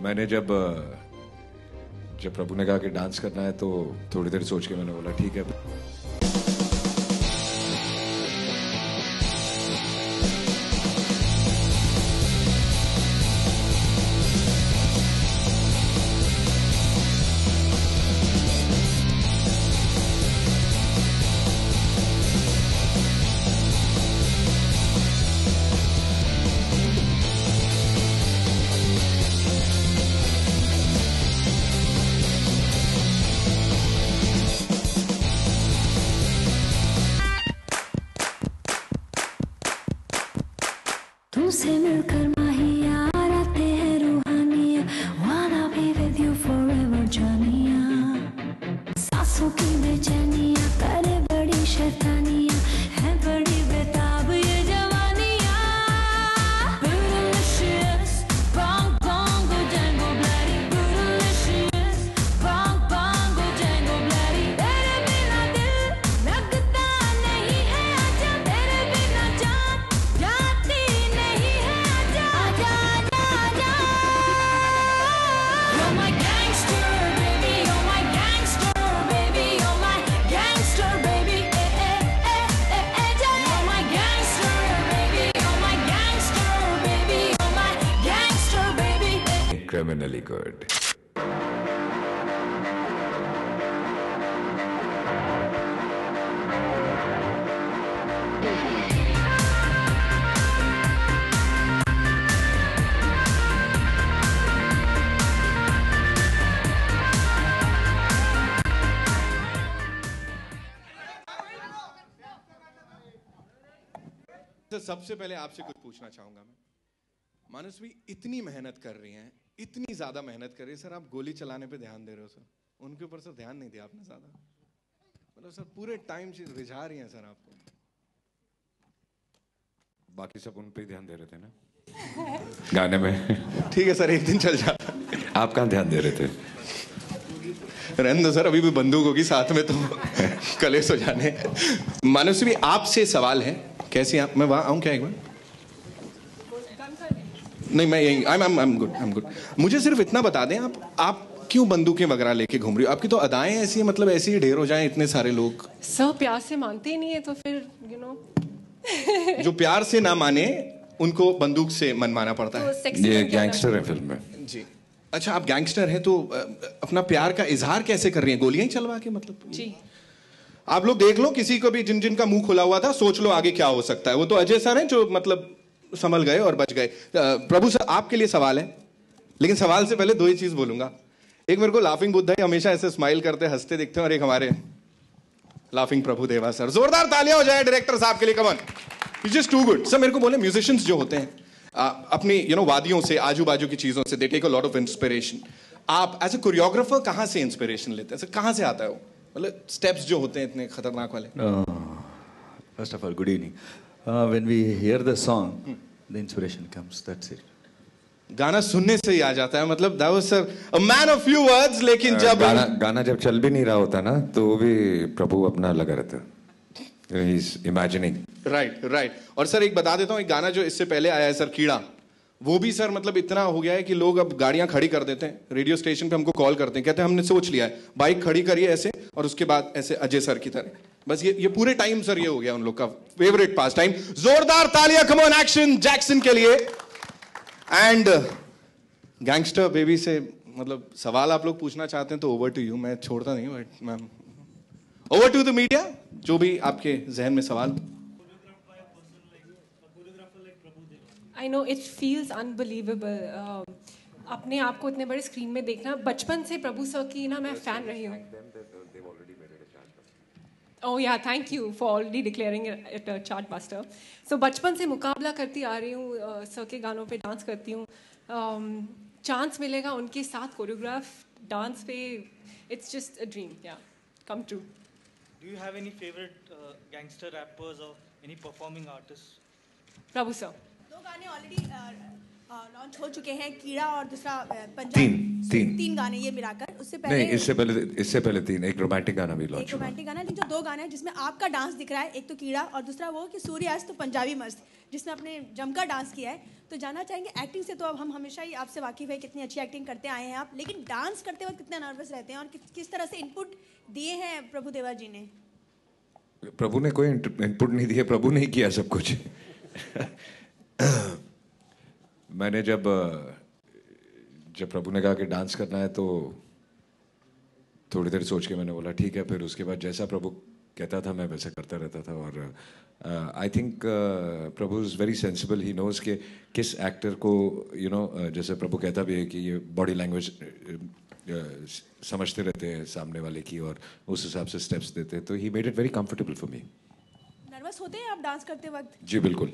मैंने जब प्रभु ने कहा कि डांस करना है तो थोड़ी देर सोच के मैंने बोला ठीक है। तुमसे मिलकर माहिया आते हैं रूहानिया, wanna be with you forever जानिया, सांसों की बेचैनिया करे बड़ी शैतानिया, है बड़ी बेताब ये जवानिया, Bootylicious, bang bang go jango bloody, Bootylicious, bang bang go jango bloody, तेरे बिना दिल लगता नहीं है, आजा तेरे बिना जान जाती criminally good. सबसे पहले आपसे कुछ पूछना चाहूंगा मैं। मानसवी इतनी मेहनत कर रही हैं, इतनी ज्यादा मेहनत कर रही है सर, आप गोली चलाने पे ध्यान दे रहे हो सर, उनके ऊपर सर ध्यान नहीं दिया आपने ज्यादा, मतलब सर पूरे टाइम से रिझा रही हैं सर आपको। बाकी सब उन पे ध्यान दे रहे थे ना गाने में। ठीक है सर, एक दिन चल जाता। आप कहाँ ध्यान दे रहे थे? रहने दो सर, अभी भी बंदूक होगी साथ में तो कलेश हो जाने। मानसवी आपसे सवाल है, कैसे आप, मैं वहां आऊं क्या एक बार? नहीं मैं यही, I'm good। मुझे सिर्फ इतना बता दें, आप क्यों बंदूकें वगैरह लेके घूम रही हो? आपकी तो अदाएं ऐसी, मतलब ऐसी ही ढेर हो जाएं इतने सारे लोग। सब प्यार से मानते ही नहीं है तो फिर जो प्यार से ना माने उनको बंदूक से मनमाना पड़ता है। ये गैंगस्टर है फिल्म में जी। अच्छा, आप गैंगस्टर हैं तो अपना प्यार का इजहार कैसे कर रही हैं? गोलियां ही चलवा के मतलब? जी। आप लोग देख लो, किसी को भी जिन का मुंह खुला हुआ था, सोच लो आगे क्या हो सकता है। वो तो अजय सर हैं जो मतलब संभल गए और बच गए। प्रभु सर, आपके लिए सवाल है, लेकिन सवाल से पहले दो ही चीज बोलूंगा। एक, मेरे को लाफिंग बुद्धा ही हमेशा ऐसे स्माइल करते हंसते दिखते हैं, और एक हमारे लाफिंग प्रभु देवा सर। जोरदार तालियां हो जाए डायरेक्टर साहब के लिए, come on, it's just too good. Sir मेरे को बोले, म्यूजिशियंस जो होते हैं अपनी वादियों से, आजू बाजू की चीजों से, they take a lot of inspiration. आप एज अ कोरियोग्राफर कहाँ से इंस्पिरेशन लेते हैं? कहाँ से आता है वो, मतलब स्टेप्स जो होते हैं इतने खतरनाक वाले? First of all, good evening. When we hear the song, the inspiration comes. That's it. गाना सुनने से ही आ जाता है, मतलब that was sir a man of few words। लेकिन जब गाना जब चल भी नहीं रहा होता ना, तो वो भी प्रभु अपना लगा रहता है, he's imagining। राइट। और सर एक बता देता हूँ, एक गाना जो इससे पहले आया है सर, कीड़ा, वो भी सर मतलब इतना हो गया है कि लोग अब गाड़ियां खड़ी कर देते हैं, रेडियो स्टेशन पे हमको कॉल करते हैं, कहते हैं हमने सोच लिया है, बाइक खड़ी करिए ऐसे, और उसके बाद ऐसे अजय सर की तरह। बस ये पूरे टाइम सर ये हो गया उन लोग का फेवरेट पास टाइम। जोरदार तालियां, कम ऑन, एक्शन जैक्सन के लिए। एंड गैंगस्टर बेबी से मतलब सवाल आप लोग पूछना चाहते हैं तो ओवर टू यू, मैं छोड़ता नहीं, but ma'am over to the media, जो भी आपके जहन में सवाल। I know it feels unbelievable, अपने आप को इतने बड़े स्क्रीन में देखना। बचपन से प्रभु सर की ना मैं फैन रही हूँ। Oh yeah, thank you for already declaring it a chartbuster. So बचपन से मुकाबला करती आ रही हूँ, सर के गानों पे डांस करती हूँ। चांस मिलेगा उनके साथ कोरियोग्राफ डांस पे, it's just a dream, yeah, come true. Do you have any favorite gangster rappers or any performing artists? Prabhu sir. दो गाने ऑलरेडी लॉन्च हो चुके हैं, कीड़ा और दूसरा पंजाब। तीन गाने ये मिलाकर। उससे पहले नहीं, इससे पहले तीन, एक रोमांटिक गाना भी लॉन्च हुआ। एक रोमांटिक गाना, लेकिन जो दो गाने हैं जिसमें आपका डांस दिख रहा है, एक तो कीड़ा और दूसरा वो कि सूर्यास्त तो पंजाबी मस्त, जिसमें आपने जमकर डांस किया है, तो जानना चाहेंगे, एक्टिंग से तो अब हम हमेशा ही आपसे वाकिफ है, कितनी अच्छी एक्टिंग करते आए हैं आप, लेकिन डांस करते वक्त कितना नर्वस रहते हैं और किस तरह से इनपुट दिए हैं प्रभु देवा जी ने? प्रभु ने कोई इनपुट नहीं दिया, प्रभु ने ही किया सब कुछ। मैंने जब प्रभु ने कहा कि डांस करना है तो थोड़ी देर सोच के मैंने बोला ठीक है, फिर उसके बाद जैसा प्रभु कहता था मैं वैसा करता रहता था। और I think Prabhu is very sensible, he knows कि किस एक्टर को जैसे प्रभु कहता भी है कि ये बॉडी लैंग्वेज समझते रहते हैं सामने वाले की और उस हिसाब से स्टेप्स देते हैं, तो he made it very comfortable for me. Nervous होते हैं आप डांस करते वक्त? जी बिल्कुल।